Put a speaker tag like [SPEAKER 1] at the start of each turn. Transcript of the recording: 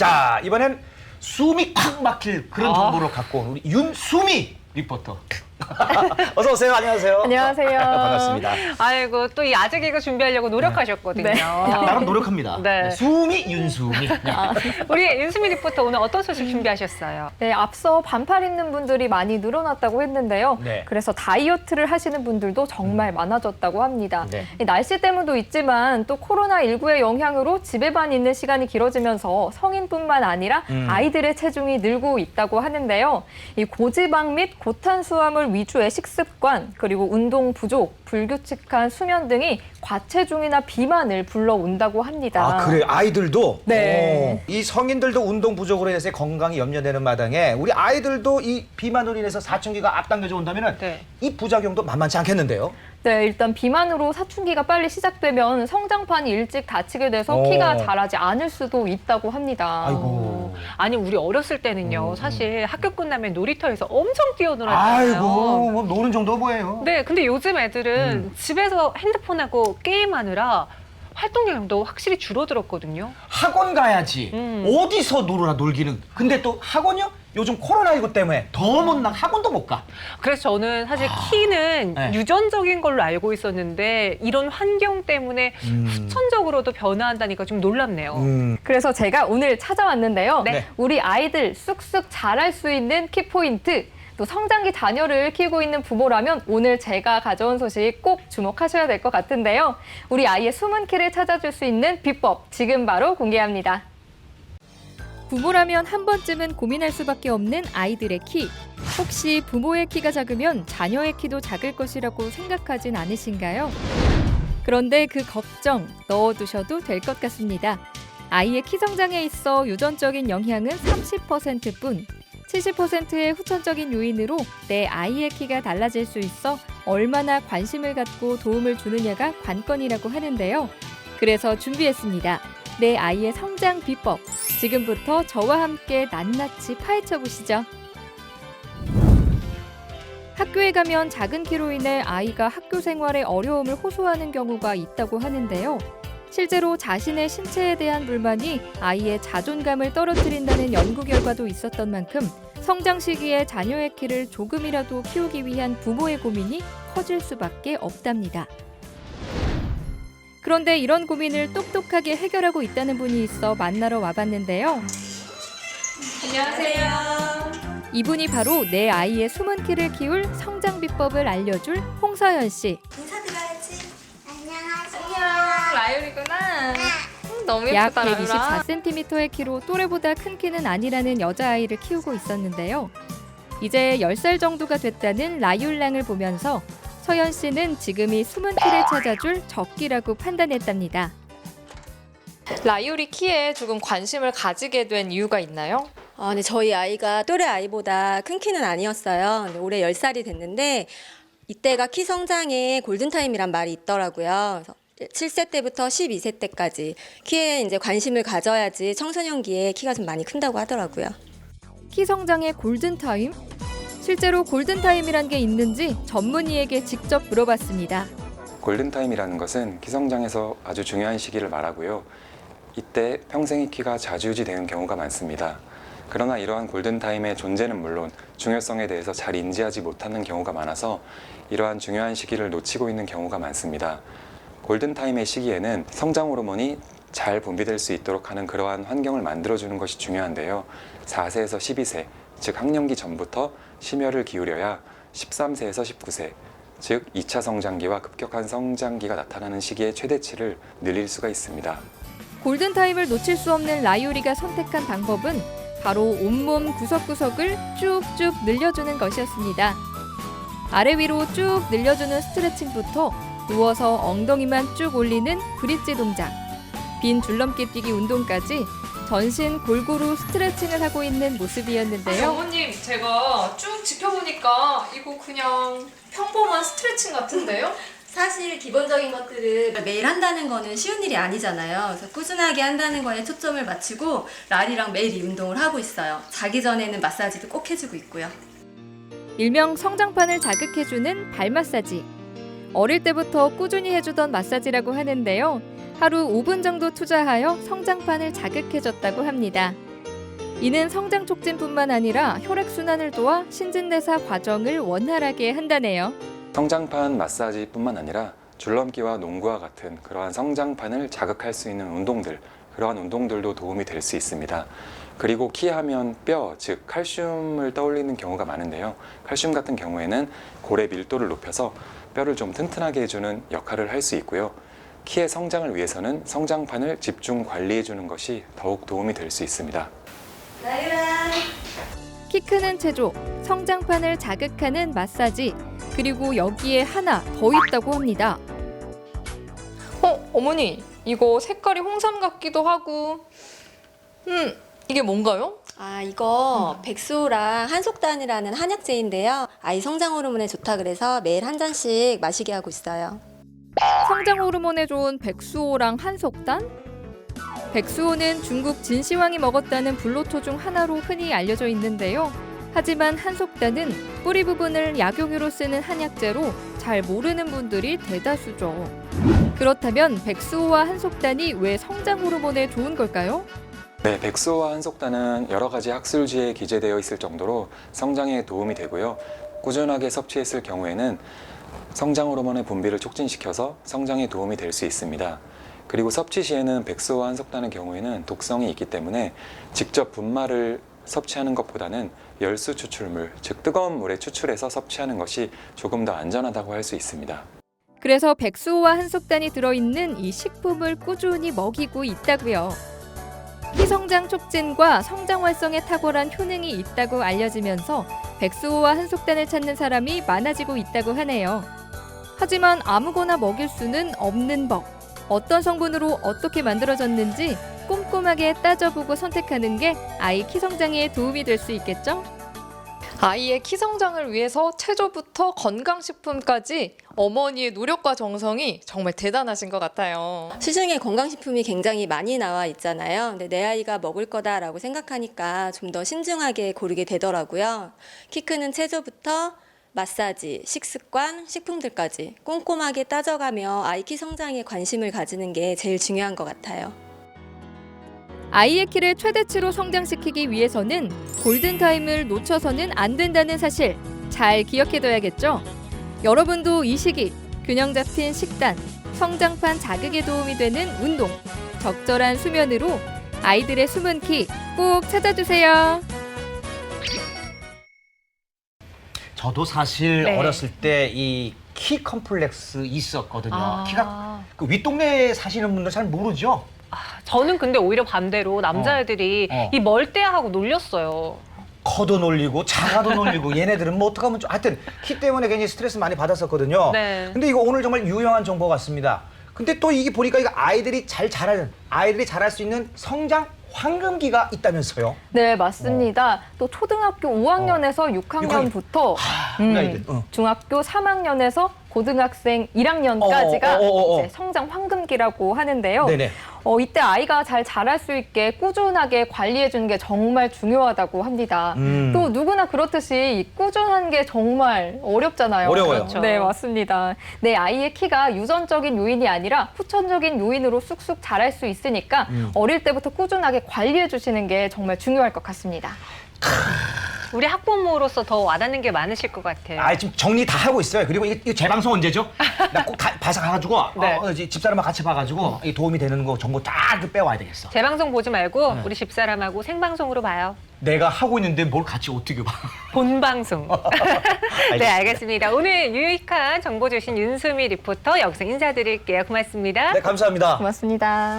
[SPEAKER 1] 자, 이번엔 숨이 콱 막힐 그런 정보를 갖고 온 우리 윤수미 리포터. 어서 오세요. 안녕하세요.
[SPEAKER 2] 안녕하세요.
[SPEAKER 1] 반갑습니다.
[SPEAKER 3] 아이고 또 이 아재 개그 준비하려고 노력하셨거든요.
[SPEAKER 2] 네.
[SPEAKER 1] 나름 노력합니다.
[SPEAKER 3] 네.
[SPEAKER 1] 수미 윤수미.
[SPEAKER 3] 우리 윤수미 리포터 오늘 어떤 소식 준비하셨어요?
[SPEAKER 2] 네, 앞서 반팔 입는 분들이 많이 늘어났다고 했는데요.
[SPEAKER 1] 네.
[SPEAKER 2] 그래서 다이어트를 하시는 분들도 정말 많아졌다고 합니다.
[SPEAKER 1] 네.
[SPEAKER 2] 이 날씨 때문도 있지만 또 코로나19의 영향으로 집에만 있는 시간이 길어지면서 성인뿐만 아니라 아이들의 체중이 늘고 있다고 하는데요. 이 고지방 및 고탄수화물 위주의 식습관, 그리고 운동 부족, 불규칙한 수면 등이 과체중이나 비만을 불러온다고 합니다.
[SPEAKER 1] 아, 그래요? 아이들도?
[SPEAKER 2] 네.
[SPEAKER 1] 이 성인들도 운동 부족으로 인해서 건강이 염려되는 마당에 우리 아이들도 이 비만으로 인해서 사춘기가 앞당겨져 온다면
[SPEAKER 3] 네.
[SPEAKER 1] 이 부작용도 만만치 않겠는데요?
[SPEAKER 2] 네, 일단 비만으로 사춘기가 빨리 시작되면 성장판이 일찍 닫히게 돼서
[SPEAKER 1] 오.
[SPEAKER 2] 키가 자라지 않을 수도 있다고 합니다.
[SPEAKER 1] 아이고.
[SPEAKER 3] 아니 우리 어렸을 때는요 사실 학교 끝나면 놀이터에서 엄청 뛰어놀았잖아요.
[SPEAKER 1] 아이고, 뭐 노는 정도 뭐예요?
[SPEAKER 3] 네, 근데 요즘 애들은 집에서 핸드폰하고 게임하느라 활동량도 확실히 줄어들었거든요.
[SPEAKER 1] 학원 가야지.
[SPEAKER 3] 음.
[SPEAKER 1] 어디서 놀으라 놀기는. 근데 또 학원이요? 요즘 코로나19 때문에 더 못 나 학원도 못 가.
[SPEAKER 3] 그래서 저는 사실 키는
[SPEAKER 1] 네.
[SPEAKER 3] 유전적인 걸로 알고 있었는데 이런 환경 때문에 후천적으로도 변화한다니까 좀 놀랍네요.
[SPEAKER 2] 그래서 제가 오늘 찾아왔는데요.
[SPEAKER 3] 네.
[SPEAKER 2] 우리 아이들 쑥쑥 자랄 수 있는 키포인트, 또 성장기 자녀를 키우고 있는 부모라면 오늘 제가 가져온 소식 꼭 주목하셔야 될 것 같은데요. 우리 아이의 숨은 키를 찾아줄 수 있는 비법, 지금 바로 공개합니다. 부모라면 한 번쯤은 고민할 수밖에 없는 아이들의 키. 혹시 부모의 키가 작으면 자녀의 키도 작을 것이라고 생각하진 않으신가요? 그런데 그 걱정 넣어두셔도 될 것 같습니다. 아이의 키 성장에 있어 유전적인 영향은 30%뿐 70%의 후천적인 요인으로 내 아이의 키가 달라질 수 있어 얼마나 관심을 갖고 도움을 주느냐가 관건이라고 하는데요. 그래서 준비했습니다. 내 아이의 성장 비법. 지금부터 저와 함께 낱낱이 파헤쳐 보시죠. 학교에 가면 작은 키로 인해 아이가 학교 생활에 어려움을 호소하는 경우가 있다고 하는데요. 실제로 자신의 신체에 대한 불만이 아이의 자존감을 떨어뜨린다는 연구 결과도 있었던 만큼 성장 시기에 자녀의 키를 조금이라도 키우기 위한 부모의 고민이 커질 수밖에 없답니다. 그런데 이런 고민을 똑똑하게 해결하고 있다는 분이 있어 만나러 와봤는데요.
[SPEAKER 4] 안녕하세요.
[SPEAKER 2] 이분이 바로 내 아이의 숨은 키를 키울 성장 비법을 알려줄 홍서연 씨.
[SPEAKER 4] 인사드려야지.
[SPEAKER 2] 라율이구나.
[SPEAKER 4] 너무
[SPEAKER 2] 약
[SPEAKER 4] 예쁘다, 라율아.
[SPEAKER 2] 124cm의 키로 또래보다 큰 키는 아니라는 여자아이를 키우고 있었는데요. 이제 10살 정도가 됐다는 라율랑을 보면서 서연 씨는 지금이 숨은 키를 찾아줄 적기라고 판단했답니다.
[SPEAKER 4] 라율이 키에 조금 관심을 가지게 된 이유가 있나요?
[SPEAKER 5] 네, 저희 아이가 또래 아이보다 큰 키는 아니었어요. 근데 올해 10살이 됐는데 이때가 키 성장의 골든타임이란 말이 있더라고요. 그래서 7세 때부터 12세 때까지 키에 이제 관심을 가져야지 청소년기에 키가 좀 많이 큰다고 하더라고요.
[SPEAKER 2] 키 성장의 골든타임? 실제로 골든타임이란 게 있는지 전문의에게 직접 물어봤습니다.
[SPEAKER 6] 골든타임이라는 것은 키 성장에서 아주 중요한 시기를 말하고요. 이때 평생의 키가 좌지우지되는 경우가 많습니다. 그러나 이러한 골든타임의 존재는 물론 중요성에 대해서 잘 인지하지 못하는 경우가 많아서 이러한 중요한 시기를 놓치고 있는 경우가 많습니다. 골든타임의 시기에는 성장 호르몬이 잘 분비될 수 있도록 하는 그러한 환경을 만들어주는 것이 중요한데요. 4세에서 12세, 즉 학령기 전부터 심혈을 기울여야 13세에서 19세, 즉 2차 성장기와 급격한 성장기가 나타나는 시기의 최대치를 늘릴 수가 있습니다.
[SPEAKER 2] 골든타임을 놓칠 수 없는 라유리가 선택한 방법은 바로 온몸 구석구석을 쭉쭉 늘려주는 것이었습니다. 아래 위로 쭉 늘려주는 스트레칭부터 누워서 엉덩이만 쭉 올리는 브릿지 동작, 빈 줄넘기 뛰기 운동까지 전신 골고루 스트레칭을 하고 있는 모습이었는데요.
[SPEAKER 4] 어머님, 제가 쭉 지켜보니까 이거 그냥 평범한 스트레칭 같은데요?
[SPEAKER 5] 사실 기본적인 것들을 매일 한다는 거는 쉬운 일이 아니잖아요. 그래서 꾸준하게 한다는 거에 초점을 맞추고 라리랑 매일 이 운동을 하고 있어요. 자기 전에는 마사지도 꼭 해주고 있고요.
[SPEAKER 2] 일명 성장판을 자극해주는 발 마사지. 어릴 때부터 꾸준히 해주던 마사지라고 하는데요. 하루 5분 정도 투자하여 성장판을 자극해줬다고 합니다. 이는 성장 촉진뿐만 아니라 혈액순환을 도와 신진대사 과정을 원활하게 한다네요.
[SPEAKER 6] 성장판 마사지뿐만 아니라 줄넘기와 농구와 같은 그러한 성장판을 자극할 수 있는 운동들, 그러한 운동들도 도움이 될 수 있습니다. 그리고 키 하면 뼈, 즉 칼슘을 떠올리는 경우가 많은데요. 칼슘 같은 경우에는 골의 밀도를 높여서 뼈를 좀 튼튼하게 해주는 역할을 할 수 있고요. 키의 성장을 위해서는 성장판을 집중 관리해주는 것이 더욱 도움이 될 수 있습니다.
[SPEAKER 2] 키 크는 체조, 성장판을 자극하는 마사지, 그리고 여기에 하나 더 있다고 합니다.
[SPEAKER 4] 어머니, 이거 색깔이 홍삼 같기도 하고. 이게 뭔가요?
[SPEAKER 5] 아, 이거 백수호랑 한속단이라는 한약재인데요. 아이 성장 호르몬에 좋다 그래서 매일 한 잔씩 마시게 하고 있어요.
[SPEAKER 2] 성장 호르몬에 좋은 백수호랑 한속단? 백수호는 중국 진시황이 먹었다는 불로토 중 하나로 흔히 알려져 있는데요. 하지만 한속단은 뿌리 부분을 약용으로 쓰는 한약재로 잘 모르는 분들이 대다수죠. 그렇다면 백수호와 한속단이 왜 성장 호르몬에 좋은 걸까요?
[SPEAKER 6] 네, 백수호와 한속단은 여러 가지 학술지에 기재되어 있을 정도로 성장에 도움이 되고요. 꾸준하게 섭취했을 경우에는 성장 호르몬의 분비를 촉진시켜서 성장에 도움이 될 수 있습니다. 그리고 섭취 시에는 백수호와 한속단의 경우에는 독성이 있기 때문에 직접 분말을 섭취하는 것보다는 열수 추출물, 즉 뜨거운 물에 추출해서 섭취하는 것이 조금 더 안전하다고 할 수 있습니다.
[SPEAKER 2] 그래서 백수호와 한속단이 들어있는 이 식품을 꾸준히 먹이고 있다고요. 키 성장 촉진과 성장 활성에 탁월한 효능이 있다고 알려지면서 백수호와 한속단을 찾는 사람이 많아지고 있다고 하네요. 하지만 아무거나 먹일 수는 없는 법. 어떤 성분으로 어떻게 만들어졌는지 꼼꼼하게 따져보고 선택하는 게 아이 키 성장에 도움이 될 수 있겠죠?
[SPEAKER 4] 아이의 키 성장을 위해서 체조부터 건강식품까지 어머니의 노력과 정성이 정말 대단하신 것 같아요.
[SPEAKER 5] 시중에 건강식품이 굉장히 많이 나와 있잖아요. 근데 내 아이가 먹을 거다라고 생각하니까 좀 더 신중하게 고르게 되더라고요. 키 크는 체조부터 마사지, 식습관, 식품들까지 꼼꼼하게 따져가며 아이 키 성장에 관심을 가지는 게 제일 중요한 것 같아요.
[SPEAKER 2] 아이의 키를 최대치로 성장시키기 위해서는 골든타임을 놓쳐서는 안 된다는 사실 잘 기억해둬야겠죠? 여러분도 이 시기 균형 잡힌 식단, 성장판 자극에 도움이 되는 운동, 적절한 수면으로 아이들의 숨은 키 꼭 찾아주세요.
[SPEAKER 1] 저도 사실
[SPEAKER 3] 네.
[SPEAKER 1] 어렸을 때 이 키 컴플렉스 있었거든요.
[SPEAKER 3] 아.
[SPEAKER 1] 키가 그 윗동네에 사시는 분들 잘 모르죠?
[SPEAKER 3] 저는 근데 오히려 반대로 남자애들이 이 멀대하고 놀렸어요.
[SPEAKER 1] 커도 놀리고 작아도 놀리고 얘네들은 뭐 어떡하면 좀 하여튼 키 때문에 굉장히 스트레스 많이 받았었거든요.
[SPEAKER 3] 네.
[SPEAKER 1] 근데 이거 오늘 정말 유용한 정보 같습니다. 근데 또 이게 보니까 이거 아이들이 잘할 수 있는 성장 황금기가 있다면서요?
[SPEAKER 2] 네, 맞습니다. 또 초등학교 5학년에서 6학년부터
[SPEAKER 1] 우리 아이들.
[SPEAKER 2] 중학교 3학년에서 고등학생 1학년까지가 이제 성장 황금기라고 하는데요.
[SPEAKER 1] 네네.
[SPEAKER 2] 이때 아이가 잘 자랄 수 있게 꾸준하게 관리해 주는 게 정말 중요하다고 합니다. 또 누구나 그렇듯이 이 꾸준한 게 정말 어렵잖아요.
[SPEAKER 1] 어려워요.
[SPEAKER 3] 그렇죠.
[SPEAKER 2] 네, 맞습니다. 내 아이의 키가 유전적인 요인이 아니라 후천적인 요인으로 쑥쑥 자랄 수 있으니까 어릴 때부터 꾸준하게 관리해 주시는 게 정말 중요할 것 같습니다.
[SPEAKER 3] 우리 학부모로서 더 와닿는 게 많으실 것 같아요.
[SPEAKER 1] 아, 지금 정리 다 하고 있어요. 그리고 이거 재방송 언제죠? 나 꼭 봐서 가가지고
[SPEAKER 3] 네.
[SPEAKER 1] 이제 집사람과 같이 봐가지고 이 도움이 되는 거 정보 딱 빼와야 되겠어.
[SPEAKER 3] 재방송 보지 말고 우리 집사람하고 생방송으로 봐요.
[SPEAKER 1] 내가 하고 있는데 뭘 같이 어떻게 봐?
[SPEAKER 3] 본방송. 네, 알겠습니다. 오늘 유익한 정보 주신 윤수미 리포터 여기서 인사드릴게요. 고맙습니다.
[SPEAKER 1] 네, 감사합니다.
[SPEAKER 2] 고맙습니다.